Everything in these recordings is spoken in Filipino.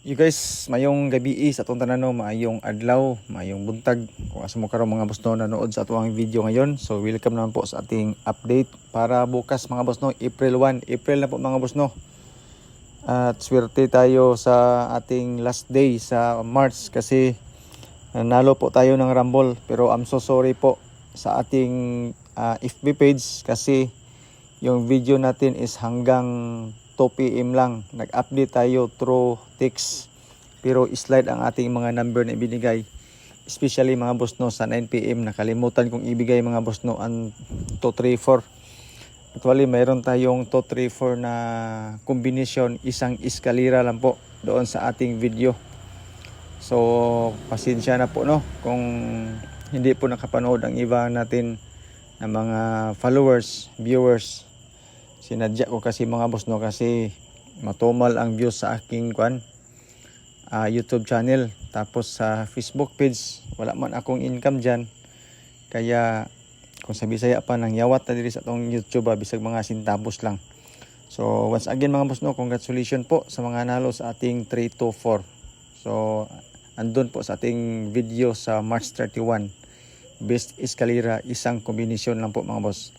You guys, mayong gabi sa atong tanan, mayong adlaw, mayong buntag. Kung asa mo karon mga boss no nanood sa atong video ngayon. So welcome naman po sa ating update para bukas mga boss no, April 1. April na po mga boss no. At swerte tayo sa ating last day sa March kasi nanalo po tayo ng Rumble. Pero I'm so sorry po sa ating FB page kasi yung video natin is hanggang 2 PM lang. Nag-update tayo through text. Pero slide ang ating mga number na ibinigay. Especially mga boss no sa 9 PM. Nakalimutan kong ibigay mga boss no ang 234. Actually mayroon tayong 234 na combination. Isang eskalera lang po doon sa ating video. So pasensya na po no kung hindi po nakapanood ang iba natin na mga followers, viewers. Sinadya ko kasi mga boss no kasi matumal ang views sa aking YouTube channel. Tapos sa Facebook page wala man akong income dyan. Kaya kung sa Bisaya pa nang yawat na diri sa atong YouTube bisag mga sintabos lang. So once again mga boss no, congratulations po sa mga nalo sa ating 324. So andun po sa ating video sa March 31. Best eskalera, isang kombinasyon lang po mga boss.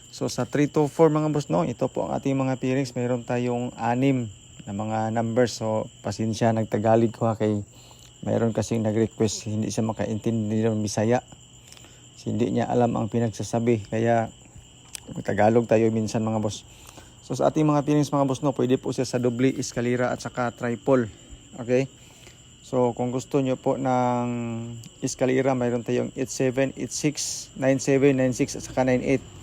So sa 324 mga boss no, ito po ang ating mga pairings. Mayroon tayong 6 na mga numbers. So pasensya nagtagalog ko kay mayroon kasing nag-request hindi siya makaintindi ng Bisaya. Hindi niya alam ang pinagsasabi kaya Tagalog tayo minsan mga boss. So sa ating mga pairings mga boss no, pwede po siya sa doble, eskalera at saka triple. Okay? So kung gusto nyo po ng eskalera, mayroon tayong 87, 86, 97, 96 at saka 98.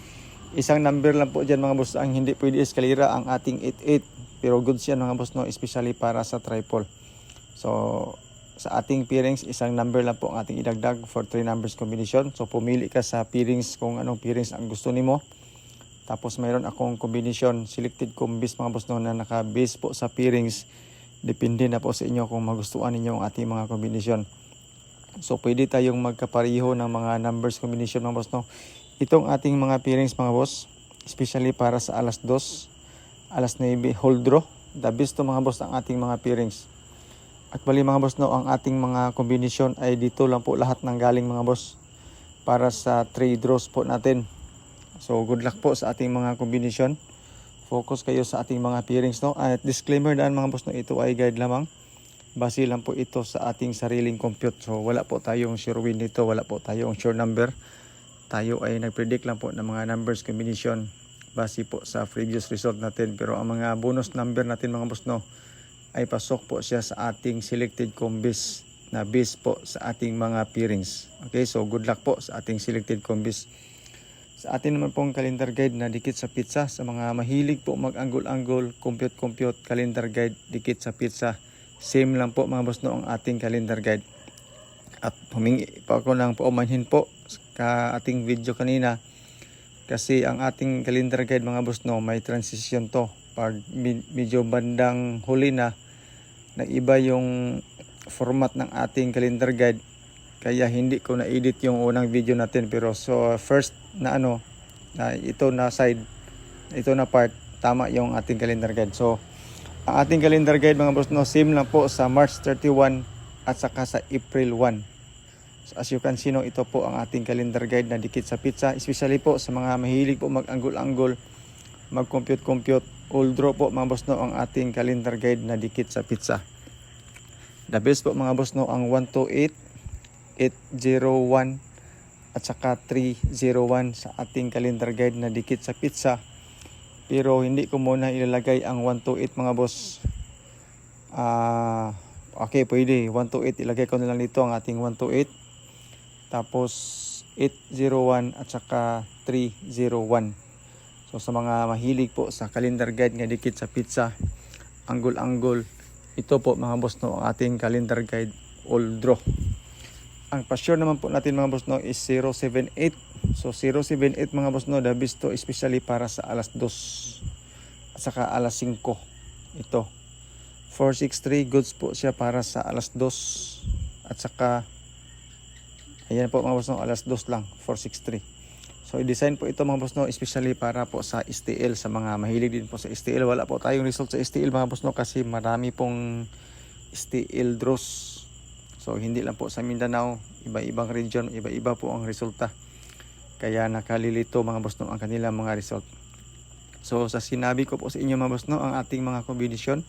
Isang number lang po dyan mga boss ang hindi pwede eskalera, ang ating 88. Pero goods yan mga boss no, especially para sa triple. So sa ating pairings, isang number lang po ang ating idagdag for 3 numbers combination. So pumili ka sa pairings kung anong pairings ang gusto nimo. Tapos mayroon akong combination, selected combis mga boss no, na naka-base po sa pairings. Depende na po sa inyo kung magustuhan ninyo ang ating mga combination. So pwede tayong magkapareho ng mga numbers combination mga boss no. Itong ating mga pairings mga boss, especially para sa alas 2, alas 9, hold draw. The best to mga boss ang ating mga pairings. Actually mga boss no, ang ating mga combination ay dito lang po lahat ng galing mga boss. Para sa 3 draws po natin. So good luck po sa ating mga combination. Focus kayo sa ating mga pairings no. At disclaimer daan mga boss no, ito ay guide lamang. Base lang po ito sa ating sariling compute. So wala po tayong sure win dito, wala po tayong sure number. Tayo ay nag-predict lang po ng mga numbers combination base po sa previous result natin. Pero ang mga bonus number natin mga boss no, ay pasok po siya sa ating selected combis na base po sa ating mga pairings. Okay, so good luck po sa ating selected combis. Sa atin naman pong calendar guide na dikit sa pizza, sa mga mahilig po mag-angle-angle, compute calendar guide dikit sa pizza. Same lang po mga boss no ang ating calendar guide. At humingi pa ako ng paumanhin po ka ating video kanina kasi ang ating calendar guide mga boss no, may transition to. Pag medyo bandang huli na nag-iba yung format ng ating calendar guide kaya hindi ko na-edit yung unang video natin. Pero so first na na ito na side, ito na part, tama yung ating calendar guide. So ang ating calendar guide mga boss no, same lang po sa March 31 at saka sa April 1. So as you can see no, ito po ang ating calendar guide na dikit sa pizza. Especially po sa mga mahilig po mag-angle-angle, mag-compute, all draw po mga boss no, ang ating calendar guide na dikit sa pizza. The best po mga boss no, ang 128, 801 at saka 301 sa ating calendar guide na dikit sa pizza. Pero hindi ko muna ilalagay ang 128 mga boss. Okay, pwede 128 ilagay ko na lang dito ang ating 128. Tapos 801 at saka 301. So sa mga mahilig po sa calendar guide nga dikit sa pizza, angle-angle, ito po mga boss no, ang ating calendar guide all draw. Ang pa-sure naman po natin mga boss no is 078. So 078 mga boss no, the best to especially para sa alas 2 at saka alas 5. Ito 463 goods po siya para sa alas 2 at saka ayan po mga boss no, alas 2 lang, 463. So i-design po ito mga boss no, especially para po sa STL, sa mga mahilig din po sa STL. Wala po tayong result sa STL mga boss no kasi marami pong STL draws. So hindi lang po sa Mindanao, iba-ibang region, iba-iba po ang resulta. Kaya nakalilito mga boss no ang kanilang mga result. So sa sinabi ko po sa inyo mga boss no, ang ating mga kombinasyon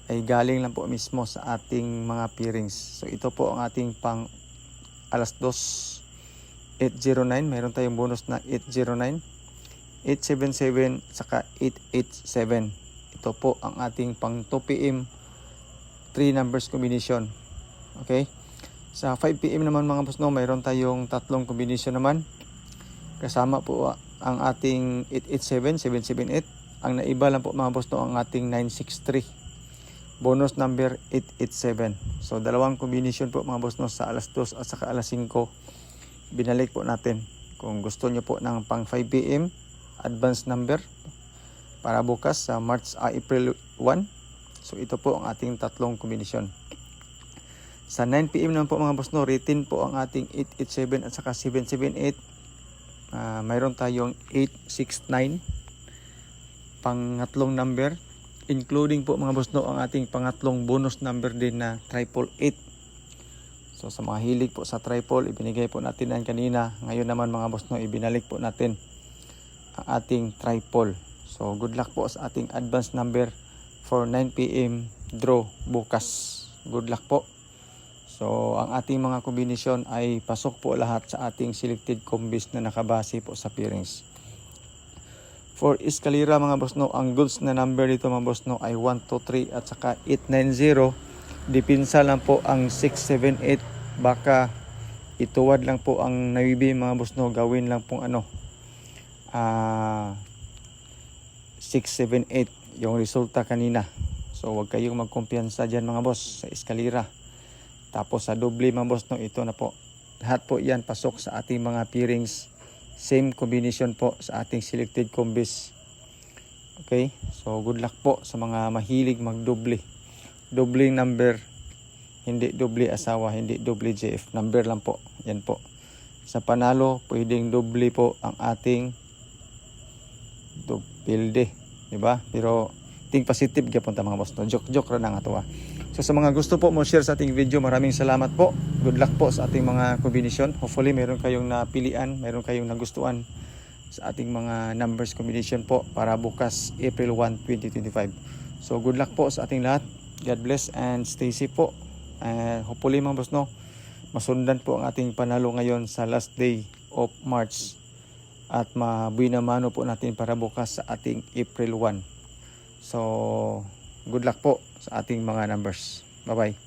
ay galing lang po mismo sa ating mga pairings. So ito po ang ating pang alas 2, 809, mayroon tayong bonus na 809, 877, saka 887. Ito po ang ating pang 2 PM 3 numbers combination. Okay? Sa 5 PM naman mga boss no, mayroon tayong tatlong combination naman. Kasama po ang ating 887, 778. Ang naiba lang po mga boss no, ang ating 963. Bonus number 887. So dalawang combination po mga boss no, sa alas 2 at saka alas 5. Binalik po natin. Kung gusto nyo po ng pang 5 PM advance number para bukas sa April 1. So ito po ang ating tatlong kombinasyon. Sa 9 PM naman po mga boss no, written po ang ating 887 at saka 778. Mayroon tayong 869 pangatlong number, including po mga boss no ang ating pangatlong bonus number din na 888. So sa mga hilig po sa triple, ibinigay po natin yan kanina. Ngayon naman mga boss no, ibinalik po natin ang ating triple. So good luck po sa ating advance number for 9 PM draw bukas. Good luck po. So ang ating mga kombinasyon ay pasok po lahat sa ating selected combis na nakabase po sa pairings. For Escalera mga boss no, ang goods na number dito mga boss no ay 1, 2, 3 at saka 890. Dipinsa lang po ang 678. Baka ituwad lang po ang nawibi mga boss no, gawin lang pong 678 yung resulta kanina. So wag kayong magkumpiyansa dyan mga boss sa Escalera. Tapos sa doble mga boss no, ito na po. Lahat po yan pasok sa ating mga pairings. Same combination po sa ating selected combis. Okay, so good luck po sa mga mahilig magdoble. Dobling number, hindi doble asawa, hindi doble JF. Number lang po. Yan po. Sa panalo, pwedeng doble po ang ating pilde. Diba? Pero, ting positive gyapon ta mga boss. No? Joke ra na nga to. So, sa mga gusto po mo share sa ating video, maraming salamat po. Good luck po sa ating mga combination. Hopefully, meron kayong napilian, meron kayong nagustuhan sa ating mga numbers combination po para bukas April 1, 2025. So, good luck po sa ating lahat. God bless and stay safe po. Hopefully mga boss no, masundan po ang ating panalo ngayon sa last day of March. At mabuinamano po natin para bukas sa ating April 1. So, good luck po sa ating mga numbers. Bye-bye.